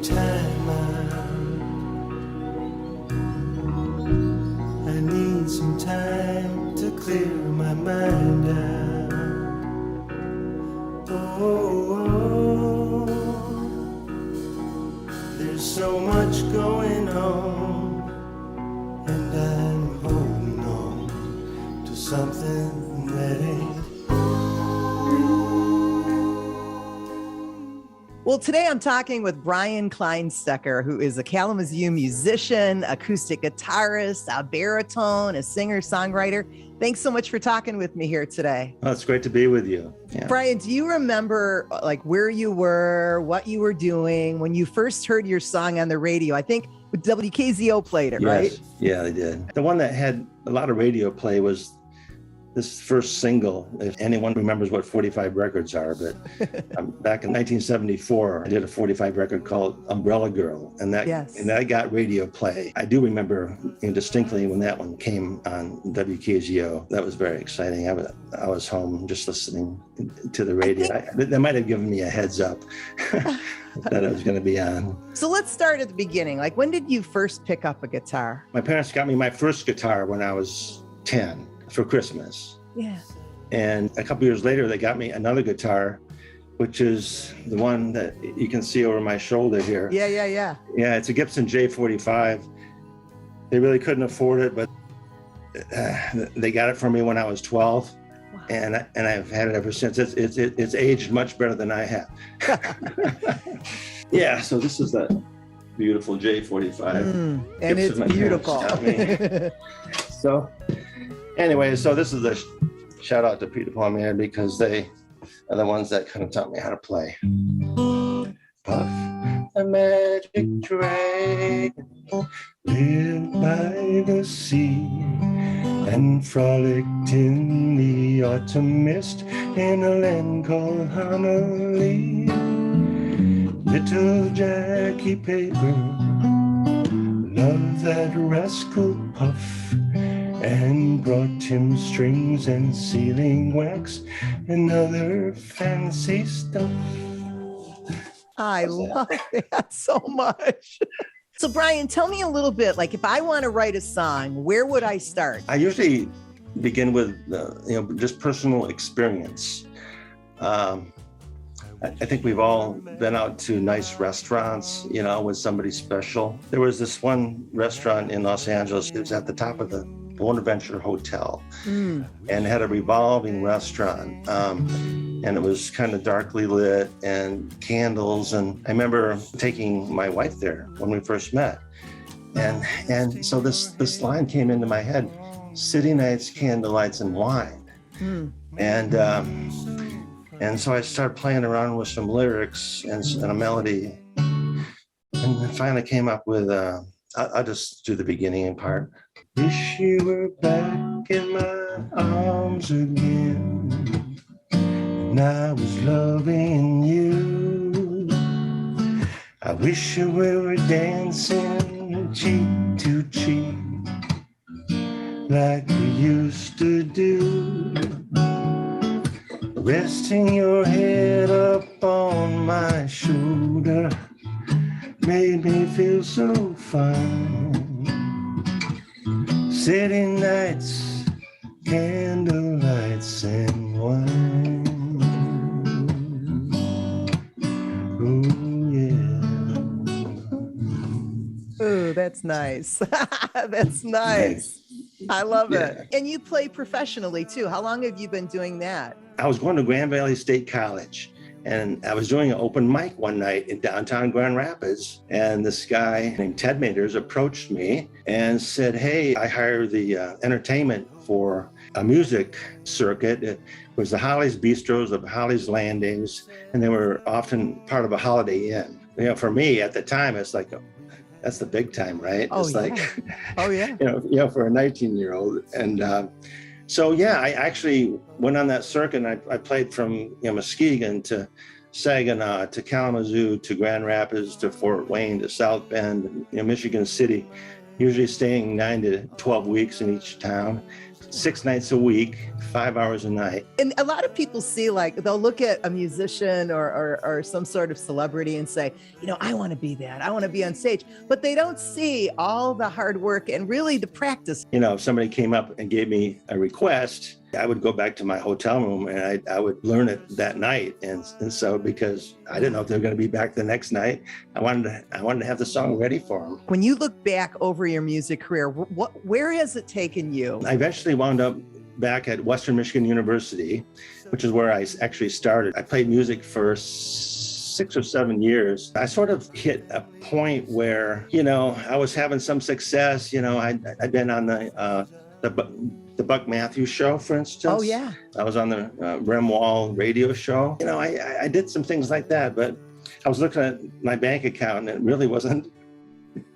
some time out. I need some time to clear my mind out. Oh, there's so much going on, and I'm holding on to something that ain't. Well, today I'm talking with Bryan Klinesteker, who is a Kalamazoo musician, acoustic guitarist, a baritone, a singer-songwriter. Thanks so much for talking with me here today. Oh, it's great to be with you. Yeah. Bryan, do you remember like where you were, what you were doing when you first heard your song on the radio? I think WKZO played it, right? Yeah, they did. The one that had a lot of radio play was this first single, if anyone remembers what 45 records are, but back in 1974, I did a 45 record called Umbrella Girl, and that got radio play. I do remember distinctly when that one came on WKZO. That was very exciting. I was home just listening to the radio. They might have given me a heads up that I was going to be on. So let's start at the beginning. Like, when did you first pick up a guitar? My parents got me my first guitar when I was 10. For Christmas. Yeah. And a couple years later, they got me another guitar, which is the one that you can see over my shoulder here. Yeah. Yeah, it's a Gibson J45. They really couldn't afford it, but they got it for me when I was 12. Wow. And I've had it ever since. It's aged much better than I have. Yeah, so this is that beautiful J45. And it's beautiful. So anyway, so this is a shout out to Peter Palmieri because they are the ones that kind of taught me how to play. Puff a magic dragon lived by the sea and frolicked in the autumn mist in a land called Honolulu. Little Jackie Paper loved that rascal Puff and brought him strings and sealing wax and other fancy stuff. I love that so much. So Bryan, tell me a little bit, like if I want to write a song, where would I start? I usually begin with just personal experience. I think we've all been out to nice restaurants, with somebody special. There was this one restaurant in Los Angeles. It was at the top of the Bonaventure Hotel and had a revolving restaurant. And it was kind of darkly lit and candles. And I remember taking my wife there when we first met. And so this line came into my head, city nights, candlelights, and wine. And so I started playing around with some lyrics and a melody. And I finally came up with, I'll just do the beginning part. Wish you were back in my arms again, and I was loving you. I wish we were dancing cheek to cheek, like we used to do. Resting your head up on my shoulder made me feel so fine. City nights, candlelights, and wine. Oh, yeah. Ooh, that's nice. That's nice. I love it. And you play professionally too. How long have you been doing that? I was going to Grand Valley State College, and I was doing an open mic one night in downtown Grand Rapids, and this guy named Ted Maters approached me and said, hey, I hire the entertainment for a music circuit. It was the Holly's Bistros, the Holly's Landings, and they were often part of a Holiday Inn. For me at the time, it's like, that's the big time, right? Oh, it's yeah. like, oh, yeah. For a 19-year-old. And so, yeah, I actually went on that circuit, and I played from Muskegon to Saginaw to Kalamazoo to Grand Rapids to Fort Wayne to South Bend, Michigan City, usually staying 9 to 12 weeks in each town. 6 nights a week, 5 hours a night. And a lot of people see, like, they'll look at a musician or some sort of celebrity and say, you know, I want to be that. I want to be on stage. But they don't see all the hard work and really the practice. You know, if somebody came up and gave me a request, I would go back to my hotel room and I would learn it that night. And so, because I didn't know if they were going to be back the next night, I wanted to have the song ready for them. When you look back over your music career, where has it taken you? I eventually wound up back at Western Michigan University, which is where I actually started. I played music for 6 or 7 years. I sort of hit a point where, you know, I was having some success. You know, I'd been on the Buck Matthews show, for instance. Oh, yeah. I was on the Rem Wall radio show. You know, I did some things like that, but I was looking at my bank account and it really wasn't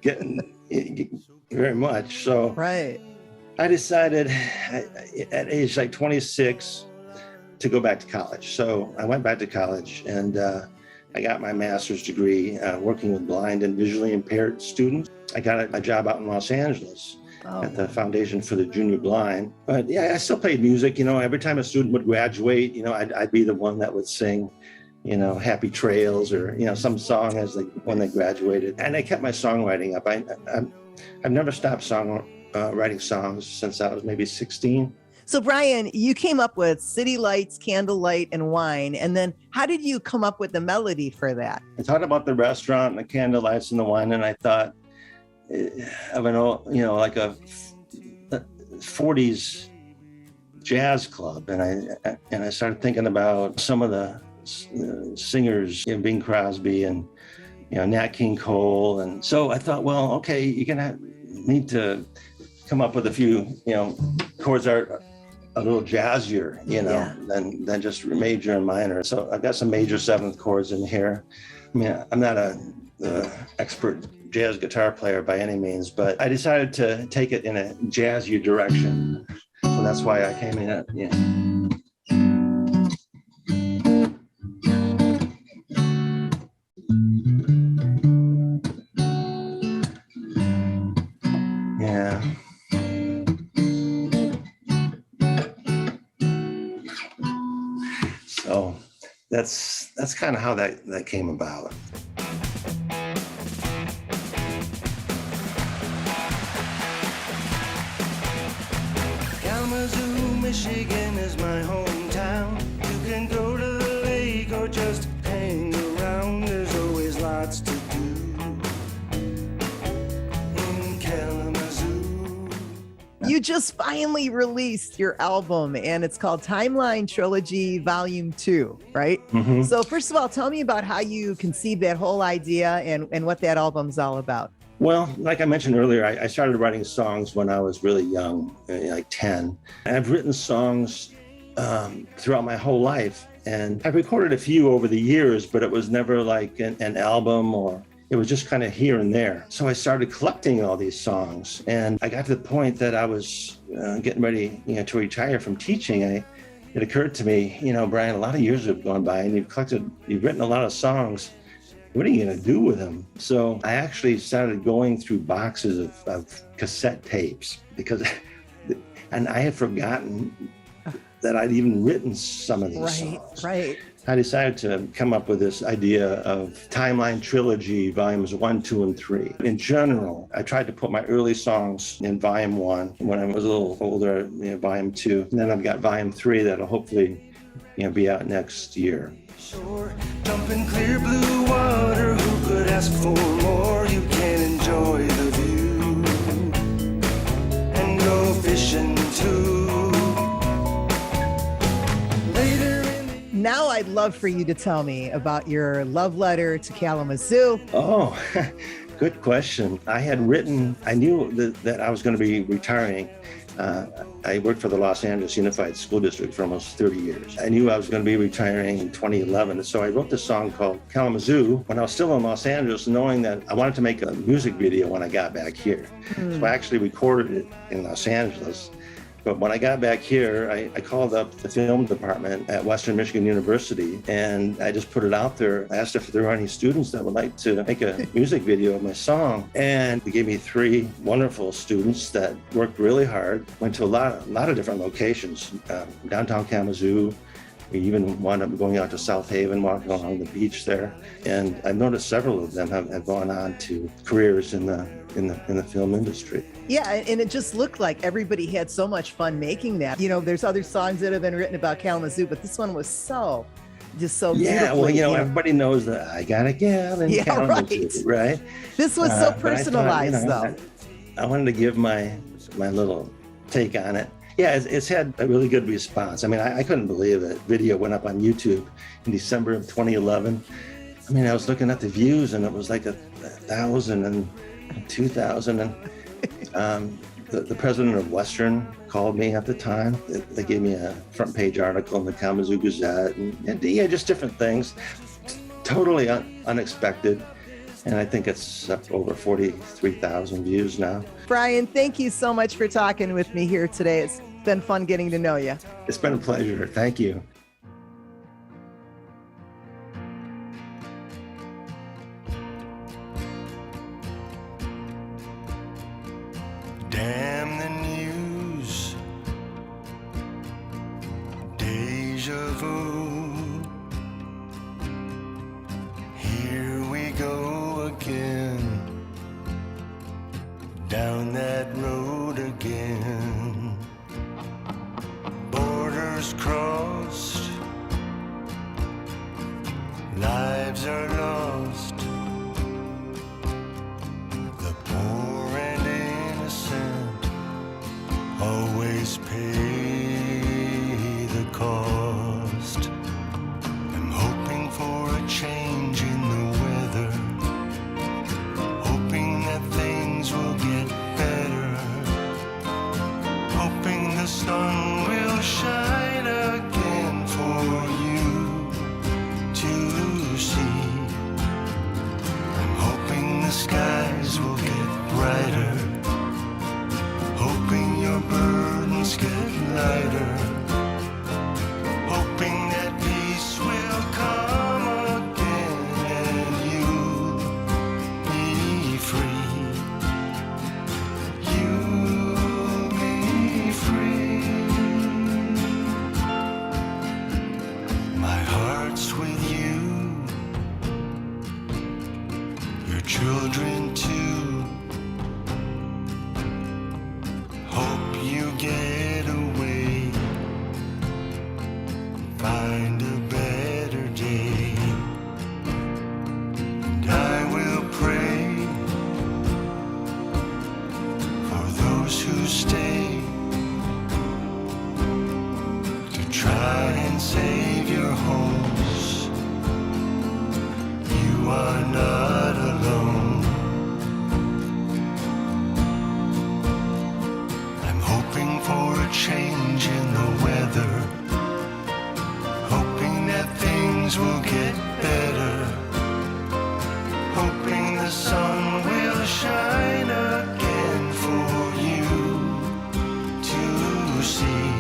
getting very much. So right. I decided at age like 26 to go back to college. So I went back to college and I got my master's degree working with blind and visually impaired students. I got a job out in Los Angeles. At the Foundation for the Junior Blind. But yeah, I still played music. You know, every time a student would graduate, you know, I'd be the one that would sing, you know, Happy Trails or, you know, some song when they graduated. And I kept my songwriting up. I've never stopped writing songs since I was maybe 16. So Bryan, you came up with City Lights, Candlelight, and Wine. And then how did you come up with the melody for that? I thought about the restaurant and the candlelights and the wine, and I thought of an old, you know, like a 40s jazz club. And I started thinking about some of the singers, you know, Bing Crosby and, you know, Nat King Cole. And so I thought, well, okay, you're going to need to come up with a few, you know, chords that are a little jazzier, you know, than just major and minor. So I've got some major 7th chords in here. I mean, I'm not a expert jazz guitar player by any means, but I decided to take it in a jazzier direction. So that's why I came in at, yeah. So that's kind of how that came about. Kalamazoo, Michigan is my hometown. You can go to the lake or just hang around. There's always lots to do in Kalamazoo. You just finally released your album and it's called Timeline Trilogy Volume 2, right? Mm-hmm. So first of all, tell me about how you conceived that whole idea and what that album's all about. Well, like I mentioned earlier, I started writing songs when I was really young, like 10. And I've written songs throughout my whole life. And I've recorded a few over the years, but it was never like an album, or it was just kind of here and there. So I started collecting all these songs. And I got to the point that I was getting ready, you know, to retire from teaching. It occurred to me, you know, Bryan, a lot of years have gone by and you've written a lot of songs. What are you going to do with them? So I actually started going through boxes of cassette tapes and I had forgotten that I'd even written some of these songs. Right. I decided to come up with this idea of Timeline Trilogy, Volumes 1, 2, and 3. In general, I tried to put my early songs in Volume 1. When I was a little older, you know, Volume 2. And then I've got Volume 3 that'll hopefully, you know, be out next year. Shore, jumping clear blue water, who could ask for more? You can enjoy the view and go fishing too. Later in the... Now I'd love for you to tell me about your love letter to Kalamazoo. Oh, good question. I knew that I was going to be retiring. I worked for the Los Angeles Unified School District for almost 30 years. I knew I was going to be retiring in 2011. So I wrote this song called Kalamazoo when I was still in Los Angeles, knowing that I wanted to make a music video when I got back here. So I actually recorded it in Los Angeles. But when I got back here, I called up the film department at Western Michigan University, and I just put it out there. I asked if there were any students that would like to make a music video of my song. And they gave me 3 wonderful students that worked really hard, went to a lot of different locations, downtown Kalamazoo. We even wound up going out to South Haven, walking along the beach there. And I've noticed several of them have gone on to careers in the film industry. Yeah, and it just looked like everybody had so much fun making that. You know, there's other songs that have been written about Kalamazoo, but this one was so beautiful. Yeah, well, everybody knows that I got a gal in Kalamazoo, right? This was so personalized, though. I wanted to give my little take on it. Yeah, it's had a really good response. I mean, I couldn't believe it. Video went up on YouTube in December of 2011. I mean, I was looking at the views, and it was like 1,000 and 2,000. And the president of Western called me at the time. They gave me a front page article in the Kalamazoo Gazette, and just different things. Totally unexpected. And I think it's up over 43,000 views now. Bryan, thank you so much for talking with me here today. It's been fun getting to know you. It's been a pleasure. Thank you. Damn the news, deja vu. Here we go again, down that road again. Borders crossed, lives are lost. The poor and innocent always pay the cost. I'm hoping for a change in the weather, hoping that things will get better, hoping the sun will shine again for you to see. I'm hoping the skies will get brighter, hoping your burdens get lighter, hoping that peace will come again and you'll be free. You'll be free. My heart's with you, your children too. Hope you get away, find a better day. And I will pray for those who stay to try and save your homes. You are not alone. I'm hoping for a change in the weather, hoping that things will get better, hoping the sun will shine again for you to see.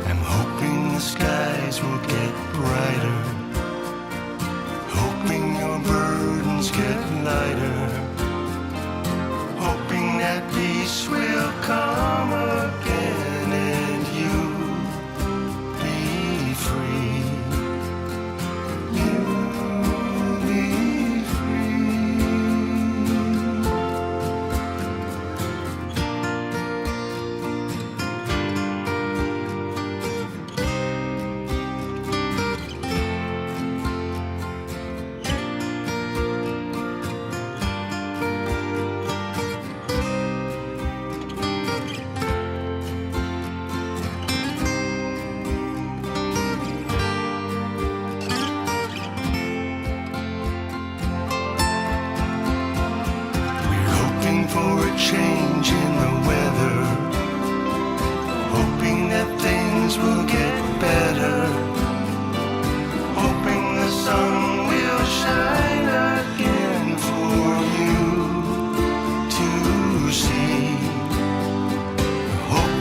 I'm hoping the skies will get brighter, hoping your burdens get lighter, hoping that peace will come again and you'll be free. You'll be free. We're hoping for a change in the weather, hoping that things will get better, hoping the sun will shine again for you to see. Hoping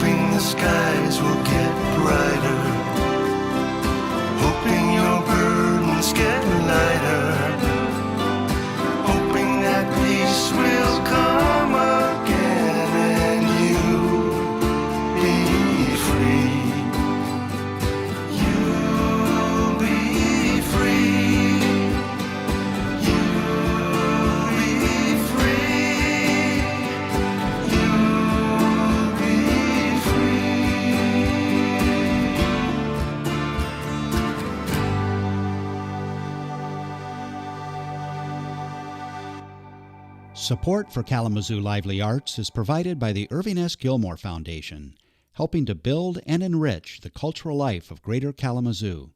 Support for Kalamazoo Lively Arts is provided by the Irving S. Gilmore Foundation, helping to build and enrich the cultural life of Greater Kalamazoo.